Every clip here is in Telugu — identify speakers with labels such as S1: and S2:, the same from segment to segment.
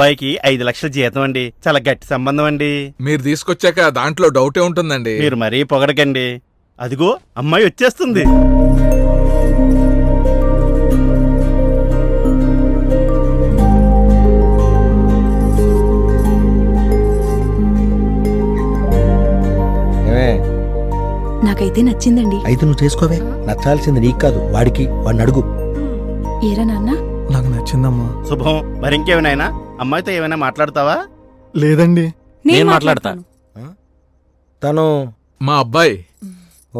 S1: అబ్బాయికి 5 లక్షల జీతం అండి. చాలా గట్టి సంబంధం అండి.
S2: మీరు తీసుకొచ్చాక దాంట్లో డౌటే ఉంటుందండి.
S1: మీరు మరీ పొగడకండి. అదిగో అమ్మాయి వచ్చేస్తుంది.
S3: నాకైతే నచ్చిందండి.
S4: అయితే నువ్వు చేసుకోవే. నచ్చాల్సింది నీకు కాదు, వాడికి. వాడిని అడుగు.
S3: ఏరా నాన్న?
S5: నాకు నచ్చిందమ్మా.
S1: శుభం. మరింకేమైనా అమ్మాయితో ఏమైనా మాట్లాడతావా?
S5: లేదండి.
S6: నేను మాట్లాడతా.
S4: తను
S2: మా అబ్బాయి.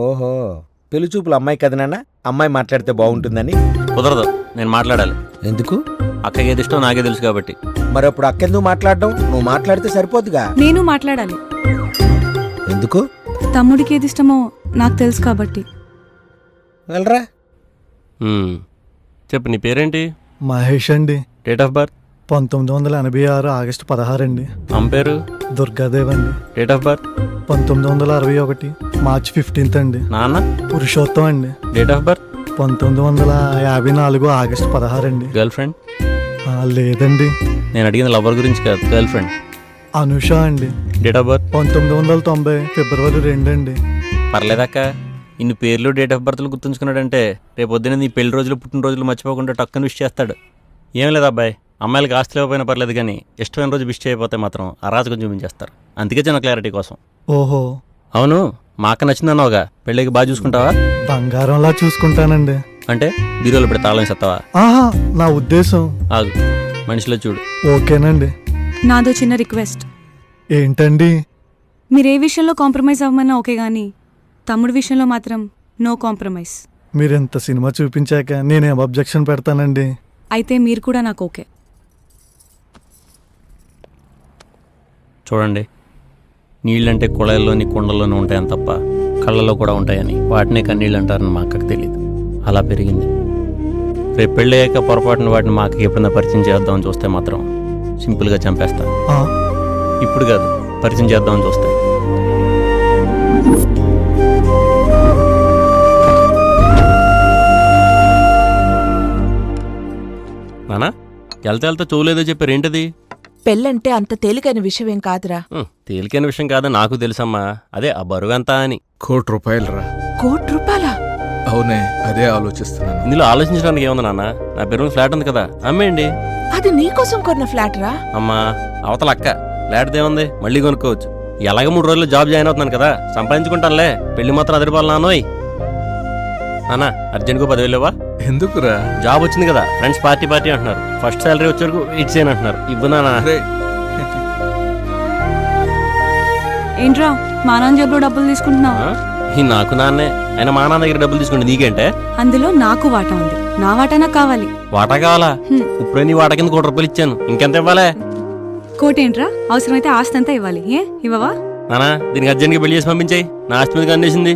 S4: ఓహో, పెళ్లి చూపులు అమ్మాయి కదా నాన్న. అమ్మాయి మాట్లాడితే బాగుంటుందని.
S6: కుదరదు, నేను మాట్లాడాలి.
S4: ఎందుకు?
S6: అక్కకి ఏది ఇష్టం నాకే తెలుసు కాబట్టి.
S4: మరి అప్పుడు అక్కెందుకు మాట్లాడడం? నువ్వు మాట్లాడితే సరిపోతుగా.
S3: నేను మాట్లాడాలి.
S4: ఎందుకు?
S3: తమ్ముడికి ఏది ఇష్టమో నాకు తెలుసు కాబట్టి.
S4: వెళ్ళరా.
S6: చెప్పు, నీ పేరేంటి?
S5: మహేష్ అండి.
S6: Date of birth?
S5: 1986 ఆగస్టు 16 అండి.
S6: అమ్మ పేరు?
S5: దుర్గాదేవ్ అండి.
S6: Date of birth?
S5: 1961 మార్చి 15 అండి.
S6: నాన్న?
S5: పురుషోత్తం అండి.
S6: Date of birth?
S5: 1954 ఆగస్టు 16 అండి.
S6: Girl friend?
S5: లేదండి.
S6: నేను అడిగిన లవర్ గురించి కాదు, గర్ల్ ఫ్రెండ్.
S5: అనుష అండి.
S6: Date of birth?
S5: 1990 ఫిబ్రవరి 2 అండి.
S6: పర్లేదక్క, ఇన్ని పేర్లు డేట్ ఆఫ్ బర్త్లు గుర్తుంచుకున్నాడంటే రేపు పొద్దున్న నీ పెళ్లి రోజులు పుట్టినరోజులు మర్చిపోకుండా టక్కని విష్ చేస్తాడు. ఏం లేదు అబ్బాయి, అమ్మాయిలకి ఆస్తి లేకపోయినా పర్లేదు, కానీ ఇష్టమైన రోజు విష్ చేయకపోతే మాత్రం అరాజకం చూపించేస్తారు. అందుకే చిన్న క్లారిటీ కోసం.
S5: ఓహో.
S6: అవును, మా అక్క నచ్చిందన్నావుగా, పెళ్ళికి బాగా చూసుకుంటావా?
S5: బంగారంలా చూసుకుంటానండి.
S6: అంటే బీరోలో పెడితే తాళం చేస్తావా?
S5: ఆహా, నా ఉద్దేశం.
S6: ఆగు, మనిషిలో చూడు.
S5: ఓకేనండి.
S3: నాదో చిన్న రిక్వెస్ట్.
S5: ఏంటండి?
S3: మీరే విషయంలో కాంప్రమైజ్ అవ్వమన్నా ఓకే, గానీ తమ్ముడి విషయంలో మాత్రం నో కాంప్రమైజ్.
S5: మీరెంత సినిమా చూపించాక నేనేం అబ్జెక్షన్ పెడతానండి.
S3: అయితే మీరు కూడా నాకు ఓకే.
S6: చూడండి, నీళ్ళంటే కుళాయిల్లోని కుండల్లోనే ఉంటాయని తప్ప కళ్ళలో కూడా ఉంటాయని, వాటినే కన్నీళ్ళు అంటారని మా అక్కకు తెలియదు. అలా పెరిగింది. రేపు పెళ్ళయ్యాక పొరపాటున వాటిని మా అక్కకి ఎప్పుడైనా పరిచయం చేద్దామని చూస్తే మాత్రం సింపుల్గా చంపేస్తా. ఇప్పుడు కాదు, పరిచయం చేద్దామని చూస్తే. నానా, వెళ్తే చూలేదో చెప్పారు, ఏంటది?
S7: పెళ్ళంటే అంత తేలికైన విషయం ఏం కాదురా.
S6: తేలికైన విషయం కాదని నాకు తెలుసమ్మా. అదే ఆ బరువు ఎంత అని.
S2: ₹1,00,00,000 రా.
S7: ₹1,00,00,000?
S2: అవునే, అదే ఆలోచిస్తున్నాను.
S6: ఇందులో ఆలోచించడానికి ఏముంది నాన్న? నా పేరు ఫ్లాట్ ఉంది కదా, అమ్మేయండి.
S7: అది నీకోసం కొన్న ఫ్లాట్ రా.
S6: అమ్మా, అవతల అక్క ఫ్లాట్ ఏముంది, మళ్ళీ కొనుక్కోవచ్చు. ఎలాగ 3 రోజుల్లో జాబ్ జాయిన్ అవుతున్నాను కదా, సంపాదించుకుంటానులే. పెళ్లి మాత్రం అదిరిపాలి నాన్నోయ్. నాన్న, అర్జెంట్గా 10,000 ఇవ్వా?
S2: ఎందుకురా?
S6: జాబ్ వచ్చింది కదా, ఫ్రెండ్స్ పార్టీ అంటున్నారు. ఫస్ట్ శాలరీ వచ్చే వరకు వెయిట్ చేయను అంటున్నారు. ఇవ్వు నాన్న.
S3: ఏంట్రా మా నాన్న జబ్బులో డబ్బులు తీసుకుంటున్నావు?
S6: నాకు నాన్నే, ఆయన మా నాన్న దగ్గర డబ్బులు తీసుకుంటే నీకేంటే?
S3: అందులో నాకు వాటా ఉంది. నా వాటా నాకు కావాలి.
S6: వాటా కావాలా? ఇప్పుడే నీ వాటా కింద ₹1,00,00,000 ఇచ్చాను, ఇంకెంత ఇవ్వాలే?
S3: కోటేంట్రా, అవసరమైతే ఆస్తి అంతా ఇవ్వాలి. ఇవ్వవా?
S6: నానా, దీనికి అర్జెంట్గా పెళ్లి చేసి పంపించాయి. నా ఆస్తి మీద కన్నేసింది.